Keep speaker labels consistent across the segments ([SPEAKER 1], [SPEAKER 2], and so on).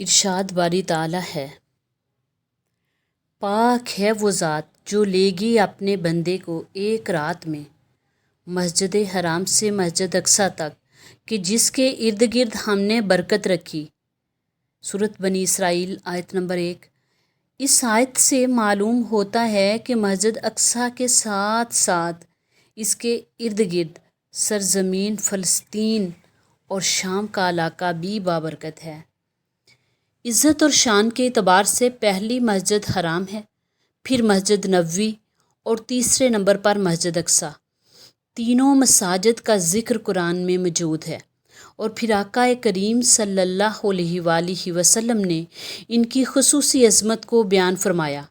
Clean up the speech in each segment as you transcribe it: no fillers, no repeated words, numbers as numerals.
[SPEAKER 1] ارشاد باری تعالیٰ ہے، پاک ہے وہ ذات جو لے گی اپنے بندے کو ایک رات میں مسجد حرام سے مسجد اقصیٰ تک کہ جس کے ارد گرد ہم نے برکت رکھی۔ سورۃ بنی اسرائیل آیت نمبر 1۔ اس آیت سے معلوم ہوتا ہے کہ مسجد اقصیٰ کے ساتھ ساتھ اس کے ارد گرد سرزمین فلسطین اور شام کا علاقہ بھی بابرکت ہے۔ عزت اور شان کے اعتبار سے پہلی مسجد حرام ہے، پھر مسجد نبوی اور تیسرے نمبر پر مسجد اقصیٰ۔ تینوں مساجد کا ذکر قرآن میں موجود ہے، اور پھر آقا کریم صلی اللہ علیہ وآلہ وسلم نے ان کی خصوصی عظمت کو بیان فرمایا۔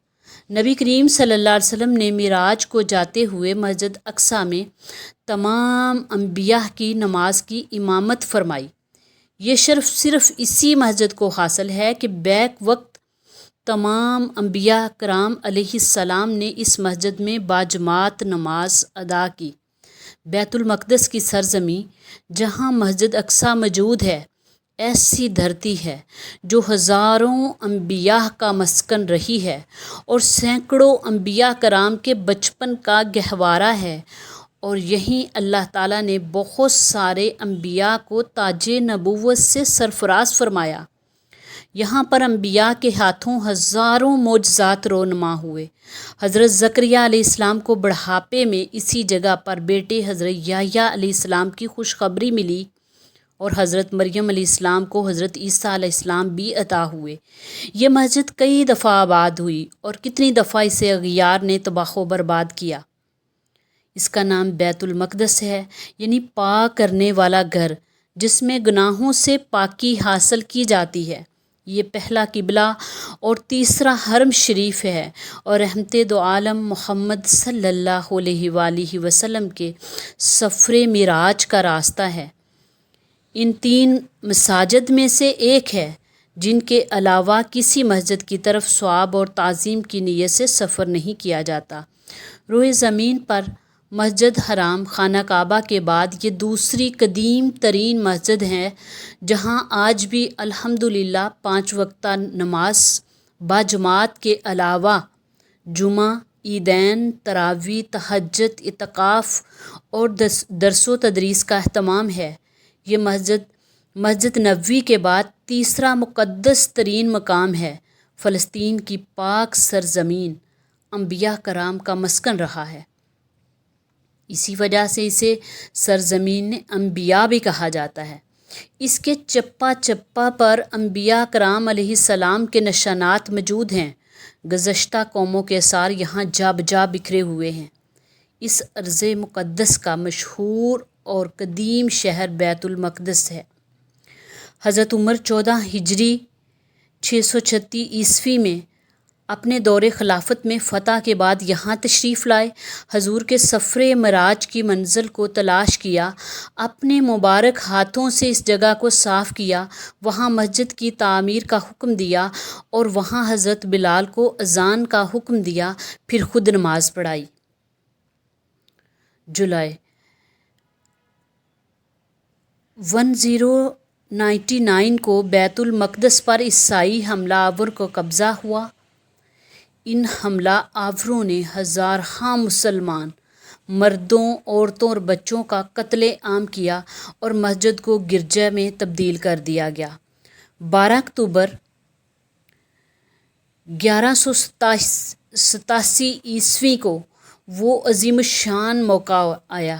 [SPEAKER 1] نبی کریم صلی اللہ علیہ وسلم نے معراج کو جاتے ہوئے مسجد اقصیٰ میں تمام انبیاء کی نماز کی امامت فرمائی۔ یہ شرف صرف اسی مسجد کو حاصل ہے کہ بیک وقت تمام انبیاء کرام علیہ السلام نے اس مسجد میں باجماعت نماز ادا کی۔ بیت المقدس کی سرزمین جہاں مسجد اقصیٰ موجود ہے، ایسی دھرتی ہے جو ہزاروں انبیاء کا مسکن رہی ہے اور سینکڑوں انبیاء کرام کے بچپن کا گہوارہ ہے، اور یہیں اللہ تعالیٰ نے بہت سارے انبیاء کو تاج نبوت سے سرفراز فرمایا۔ یہاں پر انبیاء کے ہاتھوں ہزاروں معجزات رونما ہوئے۔ حضرت زکریا علیہ السلام کو بڑھاپے میں اسی جگہ پر بیٹے حضرت یحییٰ علیہ السلام کی خوشخبری ملی، اور حضرت مریم علیہ السلام کو حضرت عیسیٰ علیہ السلام بھی عطا ہوئے۔ یہ مسجد کئی دفعہ آباد ہوئی اور کتنی دفعہ اسے اغیار نے تباہ و برباد کیا۔ اس کا نام بیت المقدس ہے، یعنی پاک کرنے والا گھر، جس میں گناہوں سے پاکی حاصل کی جاتی ہے۔ یہ پہلا قبلہ اور تیسرا حرم شریف ہے، اور رحمت دو عالم محمد صلی اللہ علیہ وآلہ وسلم کے سفر معراج کا راستہ ہے۔ ان تین مساجد میں سے ایک ہے جن کے علاوہ کسی مسجد کی طرف ثواب اور تعظیم کی نیت سے سفر نہیں کیا جاتا۔ روئے زمین پر مسجد حرام خانہ کعبہ کے بعد یہ دوسری قدیم ترین مسجد ہے جہاں آج بھی الحمدللہ 5 وقتہ نماز باجماعت کے علاوہ جمعہ، عیدین، تراویح، تہجد، اعتکاف اور درس و تدریس کا اہتمام ہے۔ یہ مسجد نبوی کے بعد تیسرا مقدس ترین مقام ہے۔ فلسطین کی پاک سرزمین انبیاء کرام کا مسکن رہا ہے، اسی وجہ سے اسے سرزمین انبیاء بھی کہا جاتا ہے۔ اس کے چپا چپا پر انبیاء کرام علیہ السلام کے نشانات موجود ہیں۔ گزشتہ قوموں کے آثار یہاں جا بجا بکھرے ہوئے ہیں۔ اس ارض مقدس کا مشہور اور قدیم شہر بیت المقدس ہے۔ حضرت عمر 14 ہجری 636 عیسوی میں اپنے دور خلافت میں فتح کے بعد یہاں تشریف لائے۔ حضور کے سفر معراج کی منزل کو تلاش کیا، اپنے مبارک ہاتھوں سے اس جگہ کو صاف کیا، وہاں مسجد کی تعمیر کا حکم دیا، اور وہاں حضرت بلال کو اذان کا حکم دیا، پھر خود نماز پڑھائی۔ جولائی 1099 کو بیت المقدس پر عیسائی حملہ آور کو قبضہ ہوا۔ ان حملہ آوروں نے ہزارہا مسلمان مردوں، عورتوں اور بچوں کا قتل عام کیا اور مسجد کو گرجا میں تبدیل کر دیا گیا۔ 12 اکتوبر 1187 عیسوی کو وہ عظیم الشان موقع آیا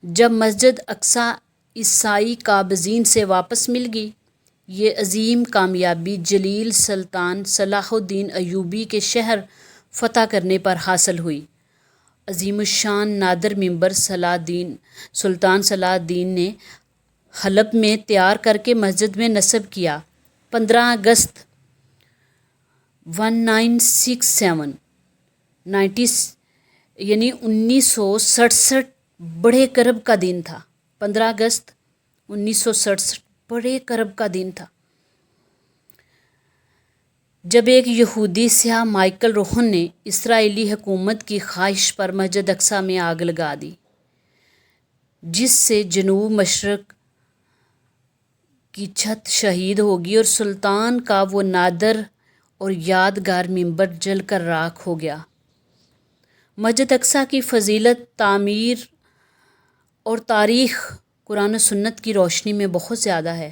[SPEAKER 1] جب مسجد اقصیٰ عیسائی قابضین سے واپس مل گئی۔ یہ عظیم کامیابی جلیل سلطان صلاح الدین ایوبی کے شہر فتح کرنے پر حاصل ہوئی۔ عظیم الشان نادر ممبر سلطان صلاح الدین نے حلب میں تیار کر کے مسجد میں نصب کیا۔ 15 اگست 1967 بڑے کرب کا دن تھا۔ 15 اگست 1967 بڑے کرب کا دن تھا جب ایک یہودی سیاح مائیکل روہن نے اسرائیلی حکومت کی خواہش پر مسجد اقصیٰ میں آگ لگا دی، جس سے جنوب مشرق کی چھت شہید ہوگی اور سلطان کا وہ نادر اور یادگار منبر جل کر راکھ ہو گیا۔ مسجد اقصیٰ کی فضیلت، تعمیر اور تاریخ قرآن و سنت کی روشنی میں بہت زیادہ ہے۔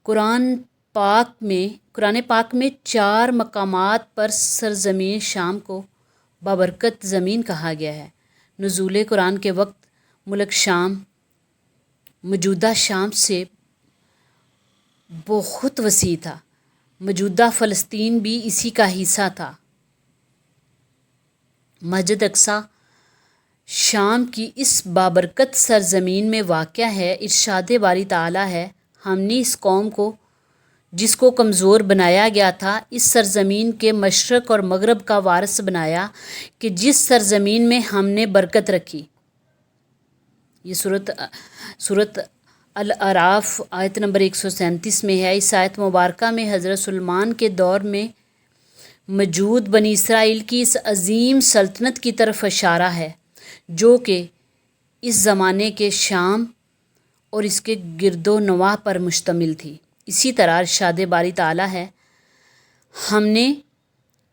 [SPEAKER 1] قرآن پاک میں 4 مقامات پر سرزمین شام کو بابرکت زمین کہا گیا ہے۔ نزول قرآن کے وقت ملک شام موجودہ شام سے بہت وسیع تھا۔ موجودہ فلسطین بھی اسی کا حصہ تھا۔ مسجد اقصیٰ شام کی اس بابرکت سرزمین میں واقع ہے۔ ارشاد باری تعالیٰ ہے، ہم نے اس قوم کو جس کو کمزور بنایا گیا تھا اس سرزمین کے مشرق اور مغرب کا وارث بنایا کہ جس سرزمین میں ہم نے برکت رکھی۔ یہ سورۃ الاعراف آیت نمبر 137 میں ہے۔ اس آیت مبارکہ میں حضرت سلیمان کے دور میں موجود بنی اسرائیل کی اس عظیم سلطنت کی طرف اشارہ ہے جو کہ اس زمانے کے شام اور اس کے گرد و نواح پر مشتمل تھی۔ اسی طرح ارشاد باری تعالیٰ ہے، ہم نے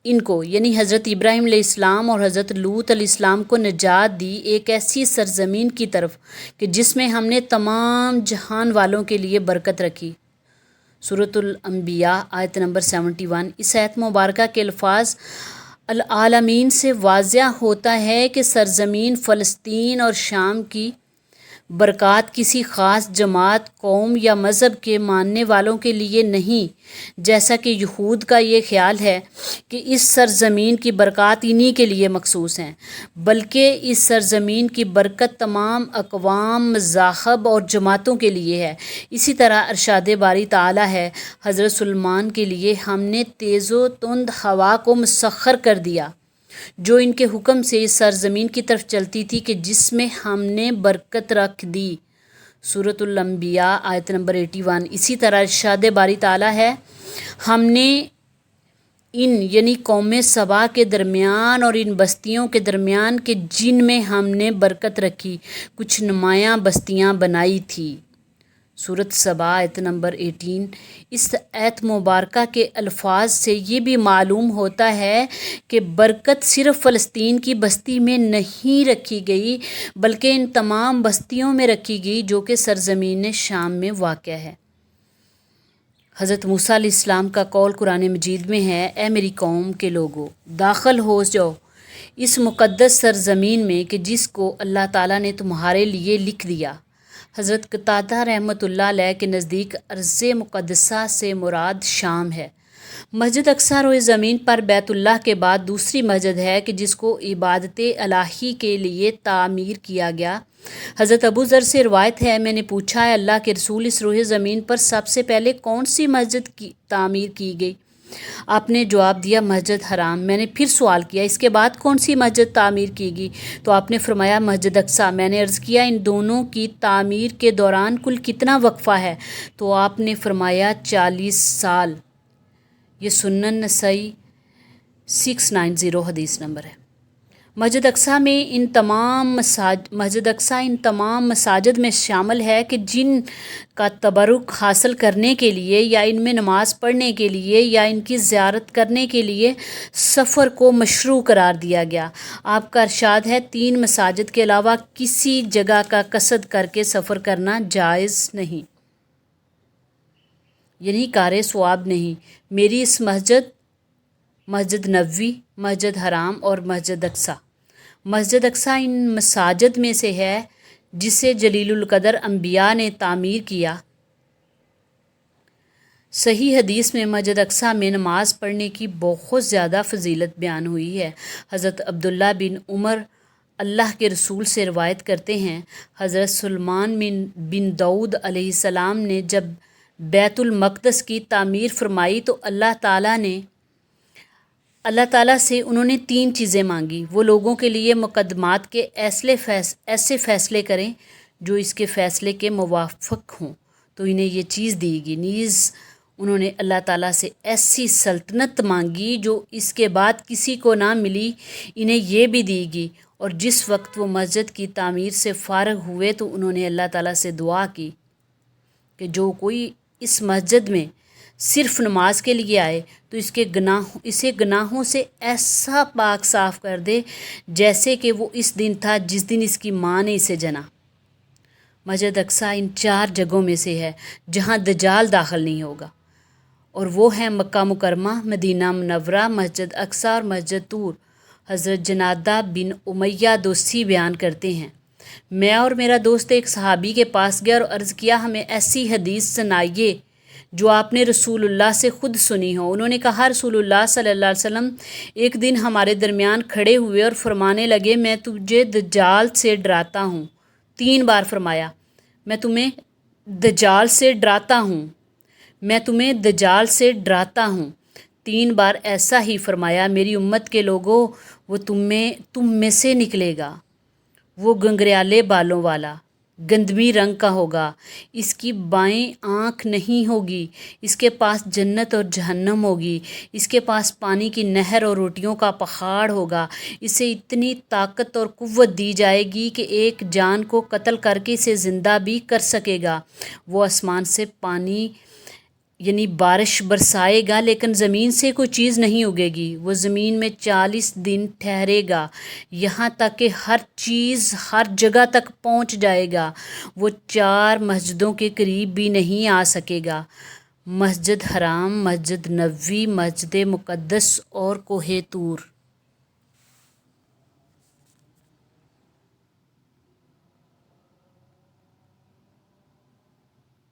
[SPEAKER 1] ان کو یعنی حضرت ابراہیم علیہ السلام اور حضرت لوط علیہ السلام کو نجات دی ایک ایسی سرزمین کی طرف کہ جس میں ہم نے تمام جہان والوں کے لیے برکت رکھی۔ سورۃ الانبیاء آیت نمبر 71۔ اس آیت مبارکہ کے الفاظ العالمین سے واضح ہوتا ہے کہ سرزمین فلسطین اور شام کی برکات کسی خاص جماعت، قوم یا مذہب کے ماننے والوں کے لیے نہیں، جیسا کہ یہود کا یہ خیال ہے کہ اس سرزمین کی برکات انہی کے لیے مخصوص ہیں، بلکہ اس سرزمین کی برکت تمام اقوام، مذاہب اور جماعتوں کے لیے ہے۔ اسی طرح ارشاد باری تعالیٰ ہے، حضرت سلیمان کے لیے ہم نے تیز و تند ہوا کو مسخر کر دیا جو ان کے حکم سے اس سرزمین کی طرف چلتی تھی کہ جس میں ہم نے برکت رکھ دی۔ سورۃ الانبیاء آیت نمبر 81۔ اسی طرح ارشاد باری تعالیٰ ہے، ہم نے ان یعنی قوم سبا کے درمیان اور ان بستیوں کے درمیان کہ جن میں ہم نے برکت رکھی کچھ نمایاں بستیاں بنائی تھی۔ سورۃ سبا آیت نمبر 18۔ اس آیت مبارکہ کے الفاظ سے یہ بھی معلوم ہوتا ہے کہ برکت صرف فلسطین کی بستی میں نہیں رکھی گئی بلکہ ان تمام بستیوں میں رکھی گئی جو کہ سرزمین شام میں واقع ہے۔ حضرت موسیٰ علیہ السلام کا قول قرآن مجید میں ہے، اے میری قوم کے لوگو، داخل ہو جاؤ اس مقدس سرزمین میں کہ جس کو اللہ تعالیٰ نے تمہارے لیے لکھ دیا۔ حضرت قتادہ رحمۃ اللہ علیہ کے نزدیک ارض مقدسہ سے مراد شام ہے۔ مسجد اقصیٰ روئے زمین پر بیت اللہ کے بعد دوسری مسجد ہے کہ جس کو عبادت الہی کے لیے تعمیر کیا گیا۔ حضرت ابو ذر سے روایت ہے، میں نے پوچھا، ہے اللہ کے رسول، اس روئے زمین پر سب سے پہلے کون سی مسجد کی تعمیر کی گئی؟ آپ نے جواب دیا، مسجد حرام۔ میں نے پھر سوال کیا، اس کے بعد کون سی مسجد تعمیر کی گئی؟ تو آپ نے فرمایا مسجد اقصیٰ۔ میں نے عرض کیا، ان دونوں کی تعمیر کے دوران کل کتنا وقفہ ہے؟ تو آپ نے فرمایا 40 سال۔ یہ سنن نسائی 690 حدیث نمبر ہے۔ مسجد اقصیٰ ان تمام مساجد میں شامل ہے کہ جن کا تبرک حاصل کرنے کے لیے یا ان میں نماز پڑھنے کے لیے یا ان کی زیارت کرنے کے لیے سفر کو مشروع قرار دیا گیا۔ آپ کا ارشاد ہے، 3 مساجد کے علاوہ کسی جگہ کا قصد کر کے سفر کرنا جائز نہیں، یعنی کار ثواب نہیں۔ میری اس مسجد نبوی، مسجد حرام اور مسجد اقصیٰ۔ مسجد اقصیٰ ان مساجد میں سے ہے جسے جلیل القدر انبیاء نے تعمیر کیا۔ صحیح حدیث میں مسجد اقصیٰ میں نماز پڑھنے کی بہت زیادہ فضیلت بیان ہوئی ہے۔ حضرت عبداللہ بن عمر اللہ کے رسول سے روایت کرتے ہیں، حضرت سلیمان بن داؤد علیہ السلام نے جب بیت المقدس کی تعمیر فرمائی تو اللہ تعالیٰ سے انہوں نے 3 چیزیں مانگی، وہ لوگوں کے لیے مقدمات کے ایسے فیصلے کریں جو اس کے فیصلے کے موافق ہوں تو انہیں یہ چیز دی گئی۔ نیز انہوں نے اللہ تعالیٰ سے ایسی سلطنت مانگی جو اس کے بعد کسی کو نہ ملی، انہیں یہ بھی دی گئی۔ اور جس وقت وہ مسجد کی تعمیر سے فارغ ہوئے تو انہوں نے اللہ تعالیٰ سے دعا کی کہ جو کوئی اس مسجد میں صرف نماز کے لیے آئے تو اسے گناہوں سے ایسا پاک صاف کر دے جیسے کہ وہ اس دن تھا جس دن اس کی ماں نے اسے جنا۔ مسجد اقصیٰ ان 4 جگہوں میں سے ہے جہاں دجال داخل نہیں ہوگا، اور وہ ہیں مکہ مکرمہ، مدینہ منورہ، مسجد اقصیٰ اور مسجد طور۔ حضرت جنادہ بن امیہ دوسی بیان کرتے ہیں، میں اور میرا دوست ایک صحابی کے پاس گیا اور عرض کیا ہمیں ایسی حدیث سنائیے جو آپ نے رسول اللہ سے خود سنی ہو۔ انہوں نے کہا رسول اللہ صلی اللہ علیہ وسلم ایک دن ہمارے درمیان کھڑے ہوئے اور فرمانے لگے میں تجھے دجال سے ڈراتا ہوں۔ 3 بار فرمایا میں تمہیں دجال سے ڈراتا ہوں، میں تمہیں دجال سے ڈراتا ہوں۔ 3 بار ایسا ہی فرمایا میری امت کے لوگوں وہ تم میں سے نکلے گا، وہ گنگریالے بالوں والا، گندمی رنگ کا ہوگا، اس کی بائیں آنکھ نہیں ہوگی، اس کے پاس جنت اور جہنم ہوگی، اس کے پاس پانی کی نہر اور روٹیوں کا پہاڑ ہوگا، اسے اتنی طاقت اور قوت دی جائے گی کہ ایک جان کو قتل کر کے اسے زندہ بھی کر سکے گا۔ وہ آسمان سے پانی یعنی بارش برسائے گا لیکن زمین سے کوئی چیز نہیں اگے گی، وہ زمین میں 40 دن ٹھہرے گا یہاں تک کہ ہر چیز ہر جگہ تک پہنچ جائے گا، وہ 4 مسجدوں کے قریب بھی نہیں آ سکے گا، مسجد حرام، مسجد نبوی، مسجد مقدس اور کوہ طور۔